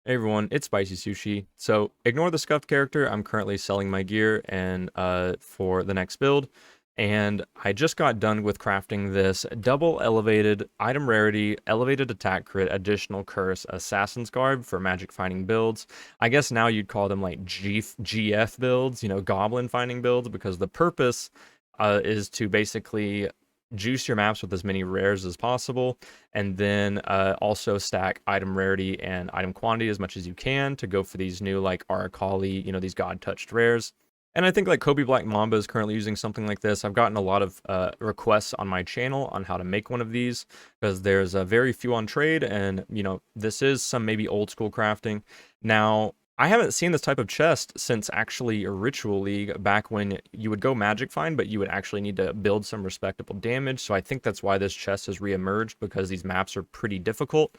Hey everyone, it's Spicy Sushi. So ignore the scuffed character. I'm currently selling my gear and for the next build. And I just got done with crafting this double elevated item rarity, elevated attack crit, additional curse, assassin's garb for magic finding builds. I guess now you'd call them like GF builds, goblin finding builds, because the purpose is to basically juice your maps with as many rares as possible, and then also stack item rarity and item quantity as much as you can to go for these new like Arakali, these god touched rares. And I think like Kobe Black Mamba is currently using something like this. I've gotten a lot of requests on my channel on how to make one of these because there's very few on trade, and this is some maybe old school crafting. Now I haven't seen this type of chest since actually a Ritual League, back when you would go magic find, but you would actually need to build some respectable damage. So I think that's why this chest has reemerged, because these maps are pretty difficult.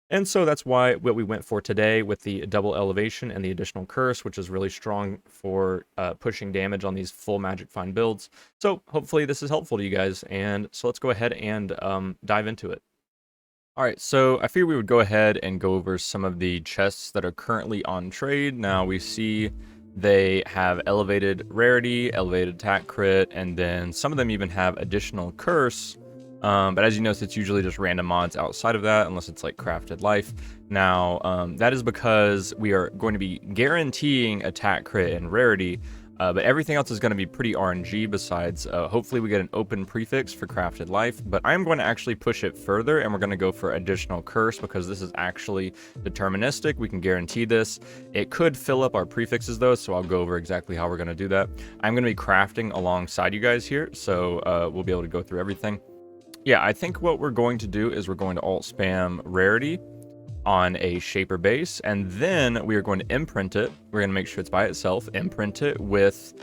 And so that's why what we went for today with the double elevation and the additional curse, which is really strong for pushing damage on these full magic find builds. So hopefully this is helpful to you guys. And so let's go ahead and dive into it. All right, so I figured we would go ahead and go over some of the chests that are currently on trade. Now we see they have elevated rarity, elevated attack crit, and then some of them even have additional curse. But as you notice, it's usually just random mods outside of that, unless it's like crafted life. Now, that is because we are going to be guaranteeing attack crit and rarity. But everything else is going to be pretty RNG besides. Hopefully we get an open prefix for crafted life, but I'm going to actually push it further, and we're going to go for additional curse, because this is actually deterministic. We can guarantee this. It could fill up our prefixes though, so I'll go over exactly how we're going to do that. I'm going to be crafting alongside you guys here, so we'll be able to go through everything. Yeah, I think what we're going to do is we're going to alt spam rarity on a shaper base, and then we are going to imprint it. We're going to make sure it's by itself, imprint it with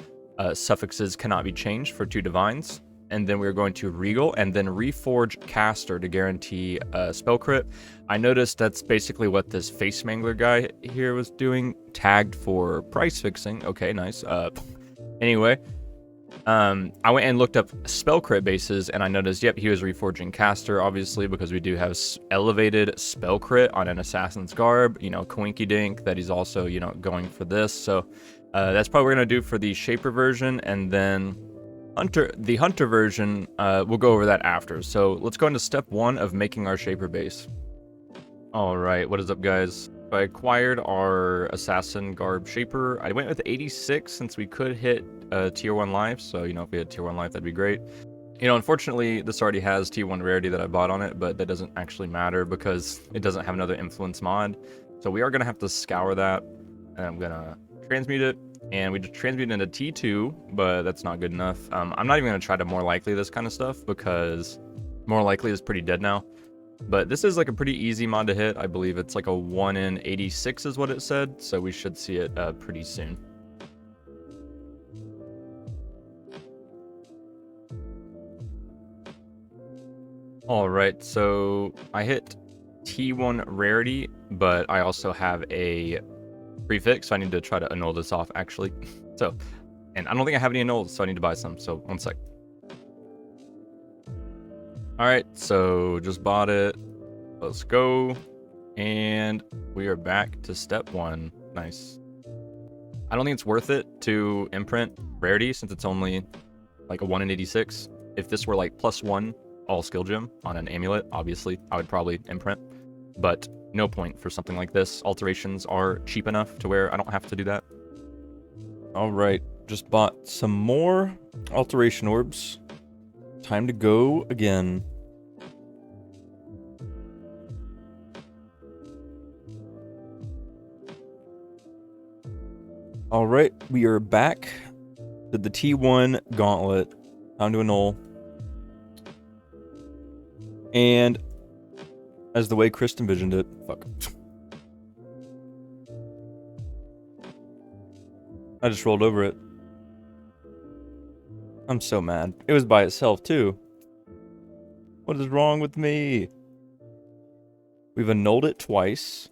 suffixes cannot be changed for 2 divines, and then we're going to regal and then reforge caster to guarantee spell crit. I noticed that's basically what this face mangler guy here was doing, tagged for price fixing. Okay, nice. Anyway, I went and looked up spell crit bases, and I noticed, yep, he was reforging caster, obviously, because we do have elevated spell crit on an assassin's garb, coinky dink, that he's also, going for this. So that's probably what we're going to do for the shaper version, and then the hunter version, we'll go over that after. So let's go into step 1 of making our shaper base. All right, what is up, guys? I acquired our assassin garb shaper. I went with 86 since we could hit tier 1 life, so if we had tier 1 life, that'd be great. Unfortunately this already has tier 1 rarity that I bought on it, but that doesn't actually matter because it doesn't have another influence mod. So we are gonna have to scour that, and I'm gonna transmute it, and we just transmute it into T2, but that's not good enough. I'm not even gonna try to more likely this kind of stuff, because more likely is pretty dead now. But this is like a pretty easy mod to hit. I believe it's like a 1 in 86 is what it said, so we should see it pretty soon. All right, so I hit T1 rarity, but I also have a prefix, so I need to try to annul this off actually. So, and I don't think I have any annuls, so I need to buy some, so 1 sec. All right, so just bought it. Let's go. And we are back to step 1. Nice. I don't think it's worth it to imprint rarity since it's only like a 1 in 86. If this were like +1 all skill gem on an amulet, obviously I would probably imprint, but no point for something like this. Alterations are cheap enough to where I don't have to do that. All right, just bought some more alteration orbs. Time to go again. All right, we are back to the T1 gauntlet. Time to annul. And as the way Chris envisioned it, fuck. I just rolled over it. I'm so mad. It was by itself too. What is wrong with me? We've annulled it twice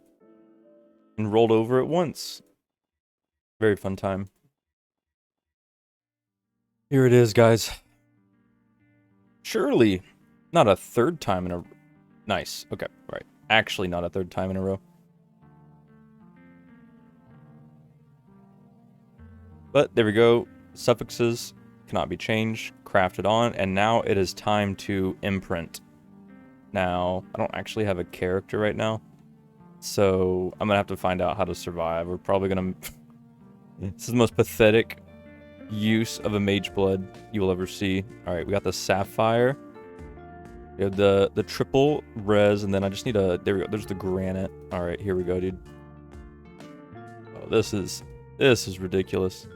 and rolled over it once. Very fun time. Here it is, guys. Surely not a 3rd time in a... Nice. Okay, right. Actually not a 3rd time in a row. But there we go. Suffixes cannot be changed, crafted on, and now it is time to imprint. Now, I don't actually have a character right now, so I'm gonna have to find out how to survive. We're probably gonna... This is the most pathetic use of a mage blood you will ever see. Alright, we got the sapphire. We have the triple res, and then I just need a... There we go. There's the granite. Alright, here we go, dude. Oh, this is ridiculous.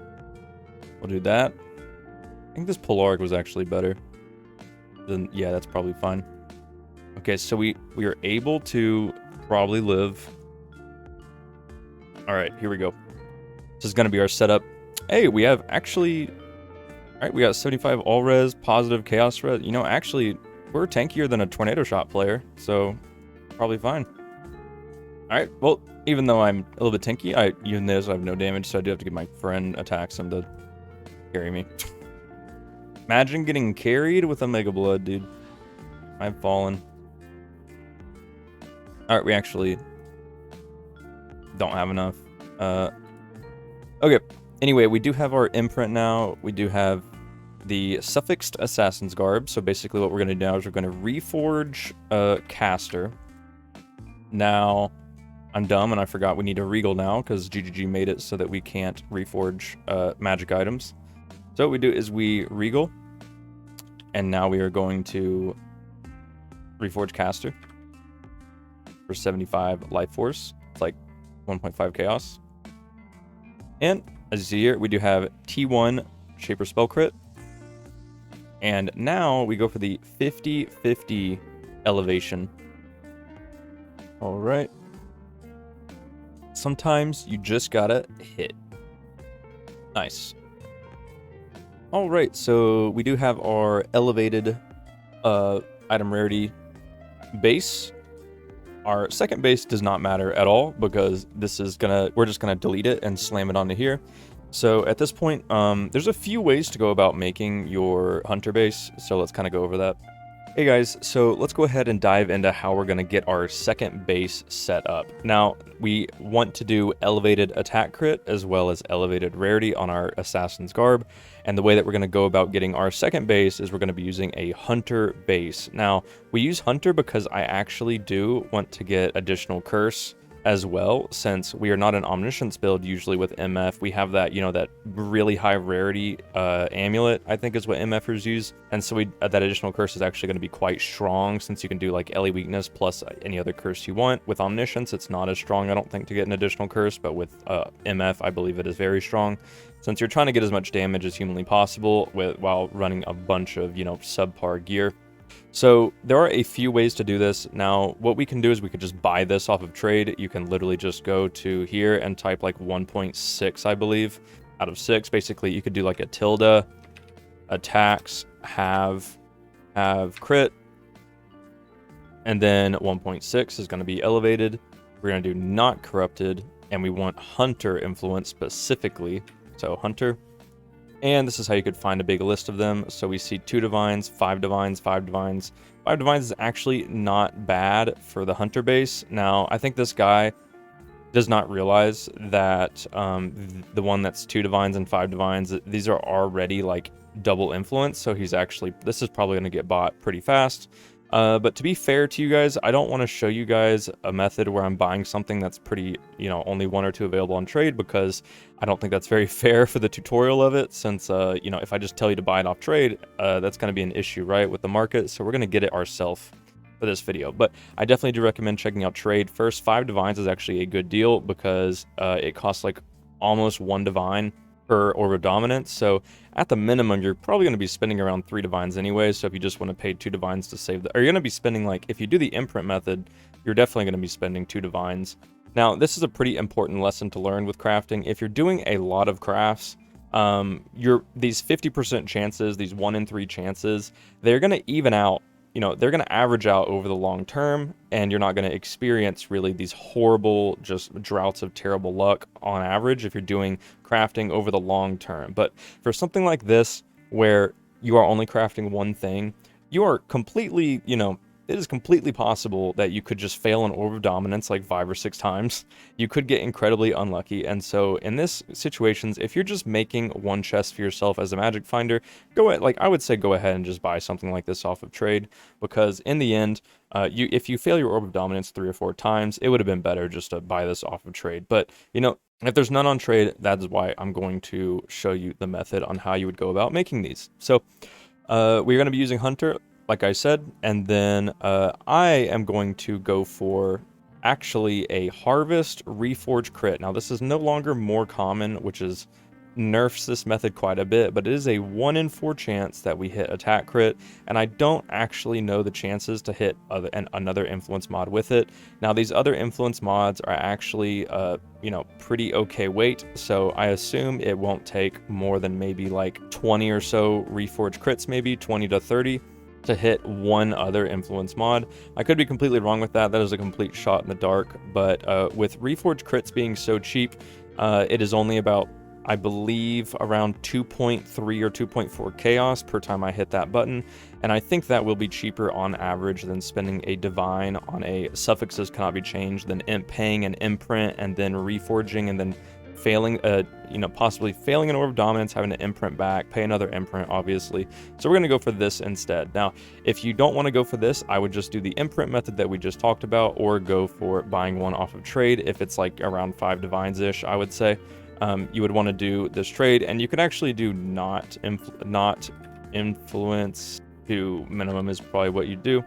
We'll do that. I think this Polaric was actually better. Then yeah, that's probably fine. Okay, so we are able to probably live. Alright, here we go. This is gonna be our setup. Hey, we have actually... Alright, we got 75 all res, positive chaos res. You know, actually, we're tankier than a tornado shot player, so probably fine. Alright, well, even though I'm a little bit tanky, even this, I have no damage, so I do have to get my friend attacks him to carry me. Imagine getting carried with a Mega Blood, dude. I've fallen. Alright, we actually don't have enough. Okay, anyway, we do have our imprint now. We do have the suffixed assassin's garb. So basically what we're going to do now is we're going to reforge caster. Now, I'm dumb and I forgot we need a regal now because GGG made it so that we can't reforge magic items. So what we do is we regal, and now we are going to reforge caster for 75 life force. It's like 1.5 chaos. And as you see here, we do have T1 Shaper Spell Crit. And now we go for the 50-50 elevation. Alright. Sometimes you just gotta hit. Nice. Alright, so we do have our elevated item rarity base. Our second base does not matter at all because we're just gonna delete it and slam it onto here. So at this point, there's a few ways to go about making your hunter base, so let's kind of go over that. Hey guys, so let's go ahead and dive into how we're gonna get our second base set up. Now, we want to do elevated attack crit as well as elevated rarity on our assassin's garb. And the way that we're gonna go about getting our second base is we're gonna be using a hunter base. Now, we use hunter because I actually do want to get additional curse as well, since we are not an omniscience build usually with MF. We have that, you know, that really high rarity amulet, I think is what MFers use. And so that additional curse is actually going to be quite strong, since you can do like LE weakness plus any other curse you want. With omniscience, it's not as strong, I don't think, to get an additional curse, but with MF, I believe it is very strong, since you're trying to get as much damage as humanly possible while running a bunch of, you know, subpar gear. So there are a few ways to do this. Now, what we can do is we could just buy this off of trade. You can literally just go to here and type like 1.6, I believe, out of 6. Basically, you could do like a tilde, attacks, have crit, and then 1.6 is going to be elevated. We're going to do not corrupted, and we want hunter influence specifically. So hunter. And this is how you could find a big list of them. So we see 2 divines, 5 divines, 5 divines. 5 divines is actually not bad for the hunter base. Now, I think this guy does not realize that the one that's 2 divines and 5 divines, these are already like double influence. So this is probably going to get bought pretty fast. But to be fair to you guys, I don't want to show you guys a method where I'm buying something that's pretty, you know, only 1 or 2 available on trade, because I don't think that's very fair for the tutorial of it, since, you know, if I just tell you to buy it off trade, that's going to be an issue, right, with the market. So we're going to get it ourselves for this video. But I definitely do recommend checking out trade first. 5 divines is actually a good deal because it costs like almost 1 divine per orb of dominance. So at the minimum, you're probably going to be spending around 3 divines anyway. So if you just want to pay 2 divines to save or you're going to be spending, like, if you do the imprint method, you're definitely going to be spending 2 divines. Now, this is a pretty important lesson to learn with crafting. If you're doing a lot of crafts, these 50% chances, these 1 in 3 chances, they're going to even out. You know, they're going to average out over the long term, and you're not going to experience really these horrible just droughts of terrible luck on average if you're doing crafting over the long term. But for something like this, where you are only crafting one thing, you are completely, you know, it is completely possible that you could just fail an Orb of Dominance like 5 or 6 times. You could get incredibly unlucky, and so in this situations, if you're just making one chest for yourself as a magic finder, I would say go ahead and just buy something like this off of trade, because in the end, if you fail your Orb of Dominance 3 or 4 times, it would have been better just to buy this off of trade. But, you know, if there's none on trade, that is why I'm going to show you the method on how you would go about making these. So, we're going to be using Hunter, like I said, and then I am going to go for actually a Harvest Reforge crit. Now, this is no longer more common, which is nerfs this method quite a bit, but it is a 1 in 4 chance that we hit attack crit, and I don't actually know the chances to hit another influence mod with it. Now, these other influence mods are actually you know, pretty okay weight, so I assume it won't take more than maybe like 20 or so Reforge crits, maybe 20 to 30 to hit one other influence mod. I could be completely wrong with that. That is a complete shot in the dark, but with Reforge crits being so cheap, it is only about, I believe, around 2.3 or 2.4 chaos per time I hit that button, and I think that will be cheaper on average than spending a divine on a suffixes cannot be changed, then paying an imprint, and then reforging, and then failing, you know, possibly failing an Orb of Dominance, having to imprint back, pay another imprint, obviously. So we're going to go for this instead. Now, if you don't want to go for this, I would just do the imprint method that we just talked about, or go for buying one off of trade if it's like around 5 divines-ish, I would say. You would want to do this trade, and you could actually do not influence to minimum is probably what you do.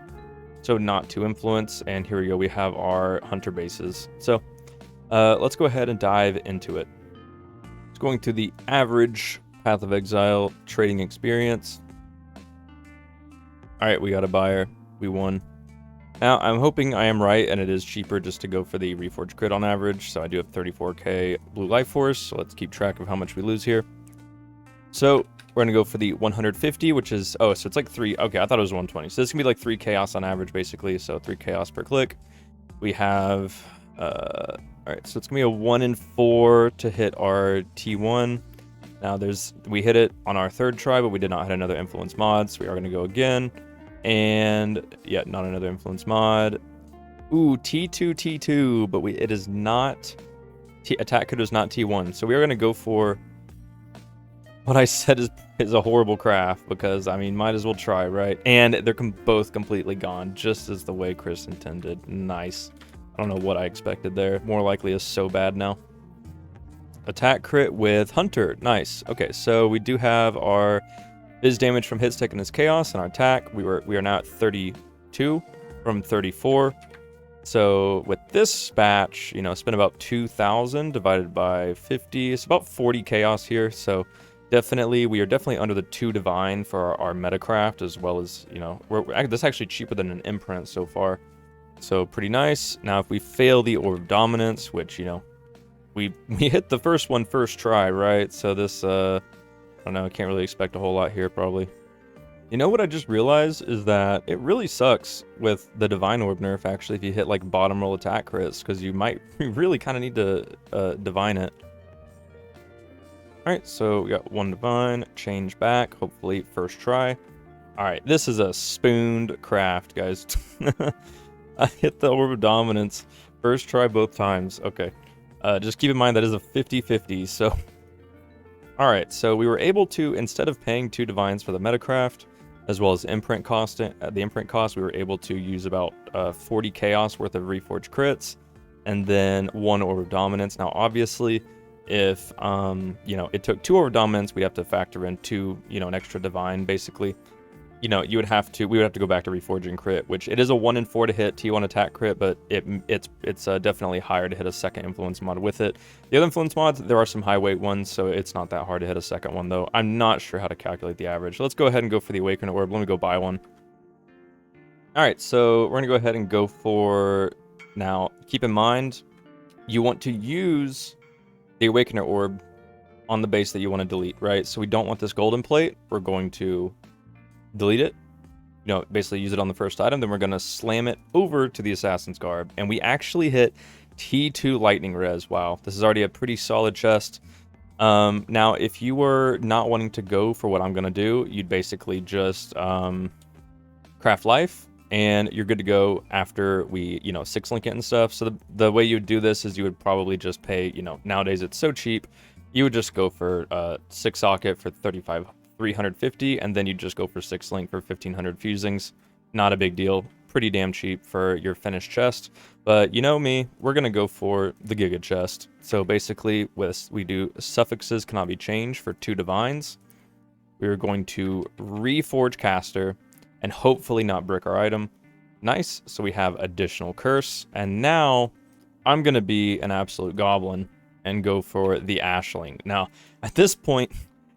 So not to influence, and here we go, we have our Hunter bases. So let's go ahead and dive into it. It's going to the average Path of Exile trading experience. All right, we got a buyer. We won. Now, I'm hoping I am right, and it is cheaper just to go for the Reforge crit on average. So I do have 34k blue life force, so let's keep track of how much we lose here. So we're going to go for the 150, which is, oh, so it's like 3. Okay, I thought it was 120. So this can be like 3 chaos on average, basically. So 3 chaos per click. We have, all right, so it's going to be a 1 in 4 to hit our T1. Now we hit it on our 3rd try, but we did not hit another influence mod, so we are going to go again. And yeah, not another influence mod. Ooh, T2, but it is not, attack crit is not T1. So we are going to go for what I said is a horrible craft, because, I mean, might as well try, right? And they're both completely gone, just as the way Chris intended. Nice. I don't know what I expected there. More likely is so bad now. Attack crit with Hunter. Nice. Okay, so we do have our Biz damage from hits taken as chaos, and our attack, we are now at 32 from 34. So with this batch, you know, spend about 2,000 divided by 50. It's about 40 chaos here. So definitely, we are definitely under the 2 divine for our metacraft, as well as, you know, this is actually cheaper than an imprint so far. So pretty nice. Now, if we fail the Orb of Dominance, which, you know, we hit the first one first try, right? So this, I don't know, I can't really expect a whole lot here, probably. You know what I just realized is that it really sucks with the Divine Orb nerf, actually, if you hit, like, bottom roll attack crits, because you really kind of need to divine it. Alright, so we got 1 divine, change back, hopefully first try. Alright, this is a spooned craft, guys. I hit the Orb of Dominance, first try both times. Okay, just keep in mind that is a 50-50, so... Alright, so we were able to, instead of paying 2 divines for the metacraft, as well as the imprint cost, we were able to use about 40 chaos worth of Reforged crits, and then 1 Orb of Dominance. Now, obviously, if, you know, it took 2 Orb of Dominance, we'd have to factor in 2, you know, an extra divine, basically. You know, we would have to go back to Reforging crit, which it is a 1 in 4 to hit T1 attack crit, but it's definitely higher to hit a second influence mod with it. The other influence mods, there are some high weight ones, so it's not that hard to hit a second one, though. I'm not sure how to calculate the average. Let's go ahead and go for the Awaken Orb. Let me go buy one. Alright, so we're going to go ahead and go for... Now, keep in mind, you want to use the Awakener Orb on the base that you want to delete, right? So we don't want this golden plate. We're going to delete it, you know, basically use it on the first item, then we're going to slam it over to the Assassin's Garb, and we actually hit T2 Lightning Res. Wow, this is already a pretty solid chest. Now, if you were not wanting to go for what I'm going to do, you'd basically just craft life, and you're good to go after we, you know, 6-link it and stuff. So the way you would do this is you would probably just pay, you know, nowadays it's so cheap, you would just go for 6 socket for 350, and then you just go for 6-link for 1500 fusings. Not a big deal. Pretty damn cheap for your finished chest. But you know me, we're going to go for the Giga chest. So basically, we do suffixes cannot be changed for 2 divines. We're going to reforge caster and hopefully not brick our item. Nice. So we have additional curse. And now I'm going to be an absolute goblin and go for the Ashling. Now, at this point,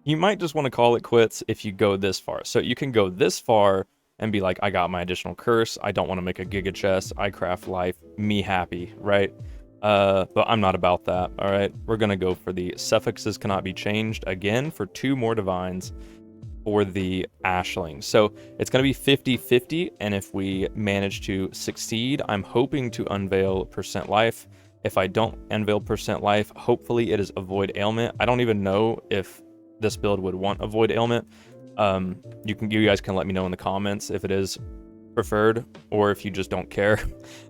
you might just want to call it quits if you go this far. So you can go this far and be like, I got my additional curse. I don't want to make a Giga chest. I craft life. Me happy, right? But I'm not about that, all right? We're going to go for the suffixes cannot be changed again for 2 more divines for the Ashling. So it's going to be 50-50, and if we manage to succeed, I'm hoping to unveil percent life. If I don't unveil percent life, hopefully it is avoid ailment. I don't even know if this build would want avoid ailment. You guys can let me know in the comments if it is preferred or if you just don't care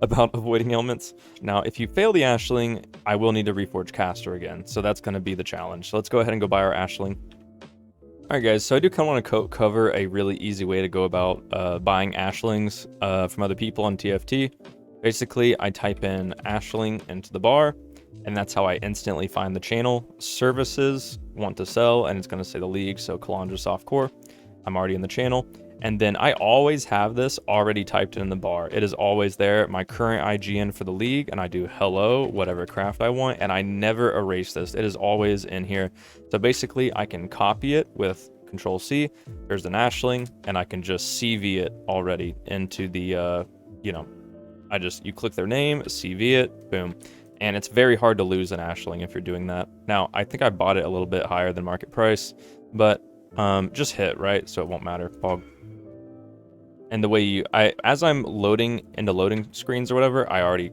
about avoiding ailments. Now, if you fail the Ashling, I will need to reforge caster again, so that's going to be the challenge. So let's go ahead and go buy our Ashling. Alright guys, so I do kind of want to cover a really easy way to go about buying Ashlings from other people on TFT. Basically, I type in Ashling into the bar, and that's how I instantly find the channel. Services, want to sell, and it's going to say the league, so Kalandra Softcore. I'm already in the channel. And then I always have this already typed in the bar. It is always there, my current IGN for the league, and I do hello, whatever craft I want, and I never erase this. It is always in here. So basically, I can copy it with Control-C. There's an Ashling, and I can just CV it already into the, you know, you click their name, CV it, boom. And it's very hard to lose an Ashling if you're doing that. Now, I think I bought it a little bit higher than market price, but just hit, right? So it won't matter. Bog. And the way as I'm loading into loading screens or whatever, I already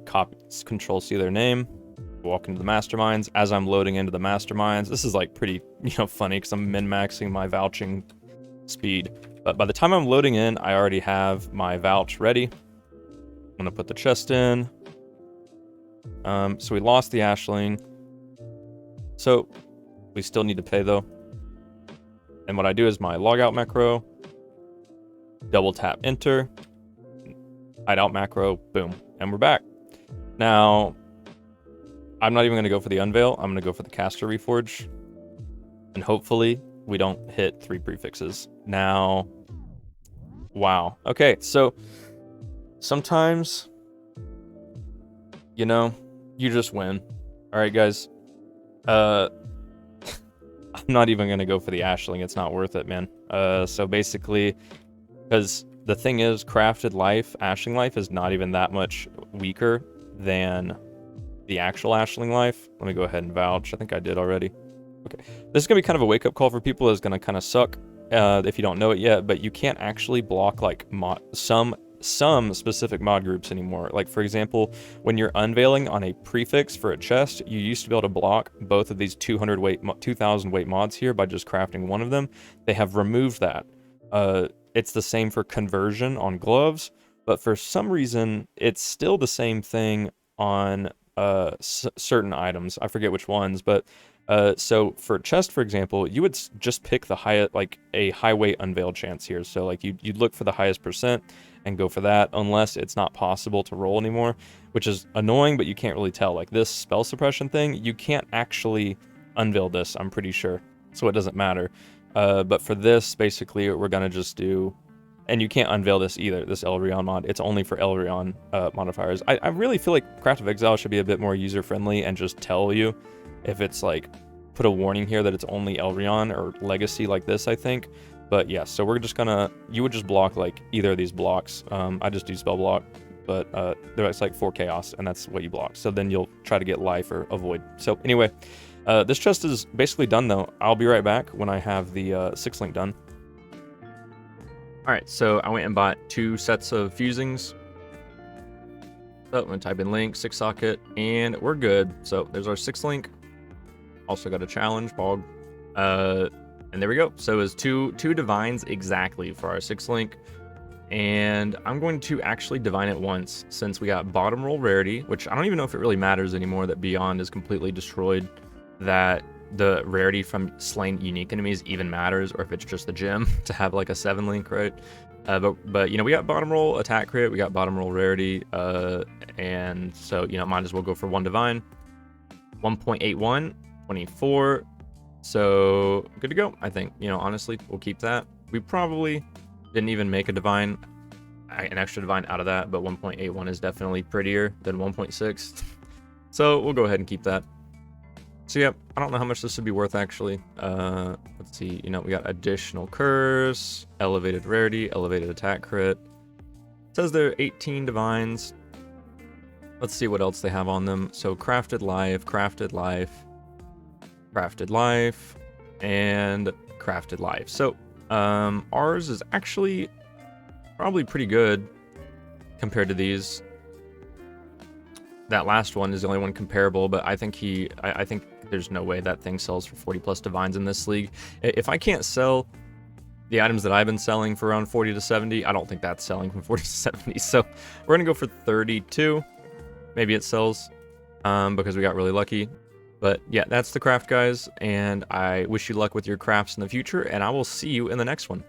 Control-C their name, walk into the masterminds. As I'm loading into the masterminds, this is like pretty, you know, funny because I'm min-maxing my vouching speed. But by the time I'm loading in, I already have my vouch ready. I'm gonna put the chest in. So we lost the Ashling. So we still need to pay though. And what I do is my logout macro, double tap enter, hide out macro, boom, and we're back. Now, I'm not even going to go for the unveil. I'm going to go for the caster reforge, and hopefully we don't hit 3 prefixes. Now, wow. Okay, so sometimes, you know, you just win. All right, guys. I'm not even going to go for the Ashling. It's not worth it, man. So basically, because the thing is, crafted life, Ashling life, is not even that much weaker than the actual Ashling life. Let me go ahead and vouch. I think I did already. Okay. This is going to be kind of a wake-up call for people. It's going to kind of suck if you don't know it yet, but you can't actually block like some specific mod groups anymore. Like, for example, when you're unveiling on a prefix for a chest, you used to be able to block both of these 2000 weight mods here by just crafting one of them. They have removed that. It's the same for conversion on gloves, but for some reason, it's still the same thing on certain items. I forget which ones, but so for chest, for example, you would just pick the highest, like a high weight unveil chance here. So like you'd look for the highest percent and go for that, unless it's not possible to roll anymore, which is annoying, but you can't really tell. Like this spell suppression thing, you can't actually unveil this, I'm pretty sure, so it doesn't matter. But for this, basically, we're gonna just do, and you can't unveil this either, this Elrion mod. It's only for Elrion modifiers. I really feel like Craft of Exile should be a bit more user-friendly and just tell you if it's like, put a warning here that it's only Elrion or Legacy like this, I think. But yeah, so we're just gonna, you would just block like either of these blocks. I just do spell block, but there's like 4 chaos, and that's what you block. So then you'll try to get life or avoid. So anyway, this chest is basically done though. I'll be right back when I have the 6-link done. All right, so I went and bought 2 sets of fusings. So I'm gonna type in link, 6 socket, and we're good. So there's our 6-link. Also got a challenge, bog. And there we go. So it was two divines exactly for our 6-link. And I'm going to actually divine it once, since we got bottom roll rarity, which I don't even know if it really matters anymore that Beyond is completely destroyed, that the rarity from slain unique enemies even matters, or if it's just the gem to have like a 7 link, right? But you know, we got bottom roll attack crit, we got bottom roll rarity, and so, you know, might as well go for 1 divine. 1.81, 24, so good to go, I think. You know, honestly, we'll keep that. We probably didn't even make a divine, an extra divine out of that, but 1.81 is definitely prettier than 1.6. So we'll go ahead and keep that. So yeah, I don't know how much this would be worth actually. Let's see, you know, we got additional curse, elevated rarity, elevated attack crit. It says there are 18 divines. Let's see what else they have on them. So crafted life, crafted life, crafted life, and crafted life. So ours is actually probably pretty good compared to these. That last one is the only one comparable, but I think I think there's no way that thing sells for 40 plus divines in this league. If I can't sell the items that I've been selling for around 40 to 70, I don't think that's selling from 40 to 70. So we're gonna go for 32. Maybe it sells because we got really lucky. But yeah, that's the craft, guys, and I wish you luck with your crafts in the future, and I will see you in the next one.